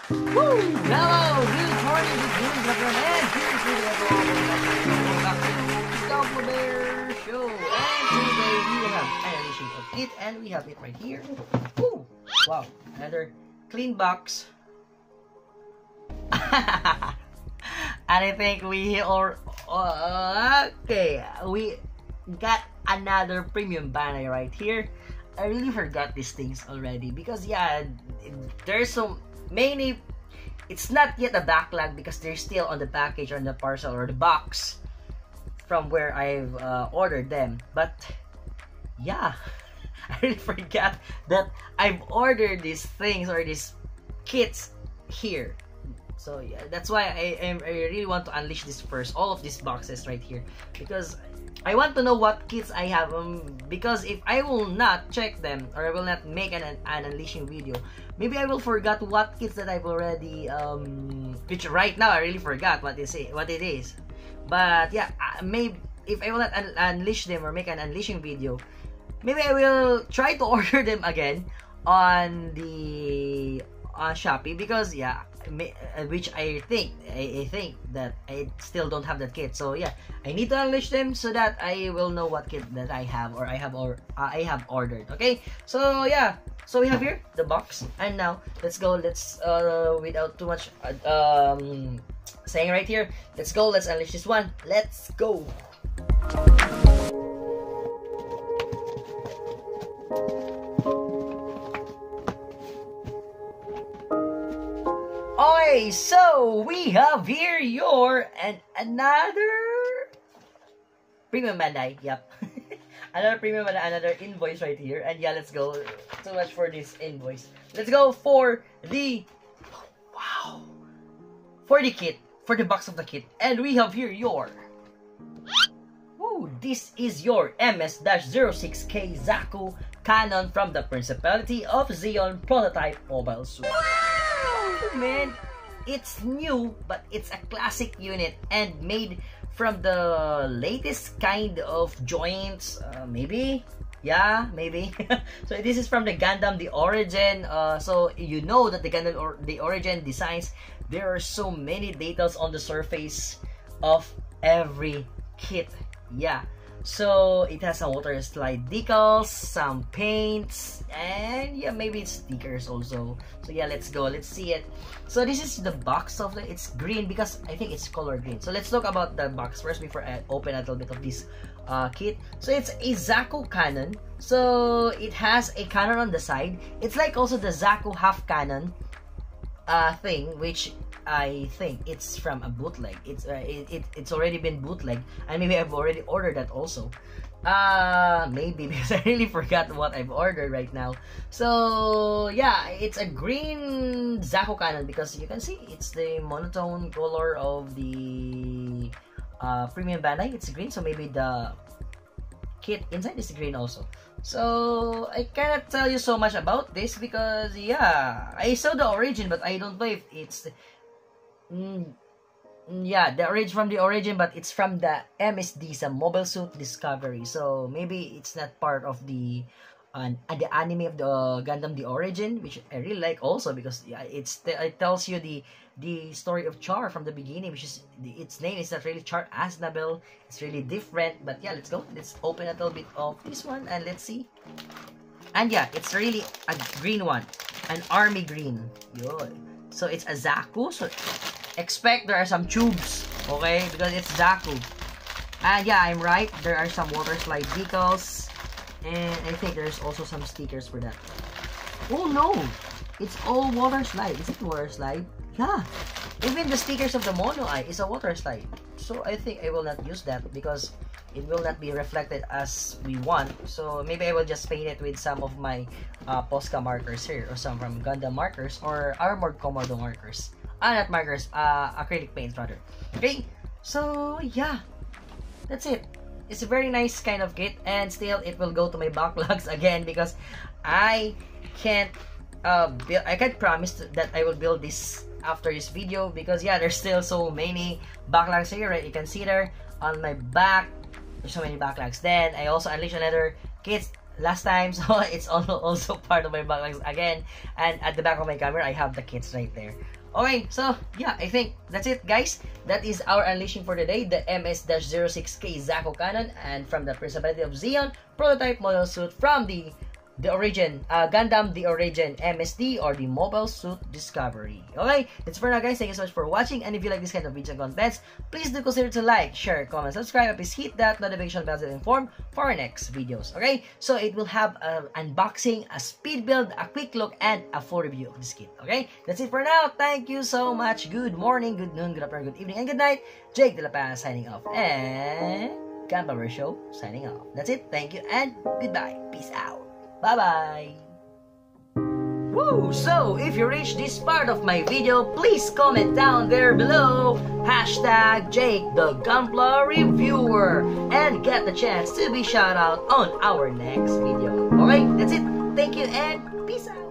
Woo! Hello, good morning, good noon, everyone, and here's the welcome back to the Double Bear Show. And today we have an edition of it, and we have it right here. Woo! Wow, another clean box. And I think we got another premium banner right here. I really forgot these things already because yeah, there's so many. It's not yet a backlog because they're still on the package, on the parcel or the box from where I've ordered them. But yeah, I really forgot that I've ordered these things or these kits here. So yeah, that's why I really want to unleash this first, all of these boxes right here, because I want to know what kits I have. Because if I will not check them or I will not make an unleashing video, maybe I will forget what kits that I've already which right now I really forgot what it is. But yeah, maybe if I will not unleash them or make an unleashing video, maybe I will try to order them again on the Shopee, because yeah, which I think that I still don't have that kit. So yeah, I need to unleash them so that I will know what kit that I have or I have ordered. Okay, so yeah, so we have here the box, and now let's go. Let's without too much saying right here, let's go. Let's unleash this one. Let's go. Okay, so we have here another premium Bandai. Yep. Another premium Bandai, another invoice right here. And yeah, let's go. So much for this invoice. Let's go for the for the kit, for the box of the kit. And we have here this is your MS-06K Zaku Cannon from the Principality of Zeon prototype mobile suit. Man, it's new, but it's a classic unit and made from the latest kind of joints, maybe. So this is from the Gundam The Origin. So you know that the Gundam The Origin designs, there are so many details on the surface of every kit. Yeah, so it has some water slide decals, some paints, and yeah, maybe it's stickers also. So yeah, let's go, let's see it. So this is the box of it's green because I think it's color green. So let's talk about the box first before I open a little bit of this kit. So it's a Zaku cannon. So it has a cannon on the side. It's like also the Zaku half cannon thing, which I think it's from a bootleg. It's already been bootleg, and maybe I've already ordered that also. Maybe because I really forgot what I've ordered right now. So yeah, it's a green Zaku cannon because you can see it's the monotone color of the premium Bandai. It's green, so maybe the kit inside is green also. So I cannot tell you so much about this because yeah, I saw the origin, but I don't know if it's yeah, the origin from the origin, but it's from the MSD, some Mobile Suit Discovery. So maybe it's not part of the anime of the Gundam The Origin, which I really like also because yeah, it tells you the story of Char from the beginning, which is its name is not really Char Aznable. It's really different. But yeah, let's go. Let's open a little bit of this one and let's see. And yeah, it's really a green one, an army green. Yo. So it's a Zaku. So expect there are some tubes, okay? Because it's Zaku. And yeah, I'm right. There are some water slide decals. And I think there's also some stickers for that. Oh no! It's all water slide. Is it water slide? Yeah. Even the stickers of the Mono Eye is a water slide. So I think I will not use that because it will not be reflected as we want. So maybe I will just paint it with some of my Posca markers here, or some from Gundam markers or Armored Commando markers. Not markers, acrylic paints rather. Okay, so yeah, that's it. It's a very nice kind of kit, and still it will go to my backlogs again because I can't promise that I will build this after this video because yeah, there's still so many backlogs here, right? You can see there on my back, there's so many backlogs. Then I also unleashed another kits last time, so it's also part of my backlinks again. And at the back of my camera, I have the kits right there. Okay, so yeah, I think that's it, guys. That is our unleashing for today, the MS-06K Zaku Cannon, and from the Principality of Zeon prototype model suit from the Origin Gundam The Origin MSD, or the Mobile Suit Discovery. Okay, that's for now, guys. Thank you so much for watching, and if you like this kind of video contents, please do consider to like, share, comment, subscribe, and please hit that notification bell to be informed for our next videos. Okay, so it will have an unboxing, a speed build, a quick look, and a full review of this kit. Okay, that's it for now. Thank you so much. Good morning, good noon, good afternoon, good evening, and good night. Jake De La Paz signing off, and Gunpowder Show signing off. That's it. Thank you and goodbye. Peace out. Bye-bye! Woo! So, if you reached this part of my video, please comment down there below hashtag Jake the Gunpla Reviewer and get the chance to be shout out on our next video. Okay, that's it. Thank you and peace out!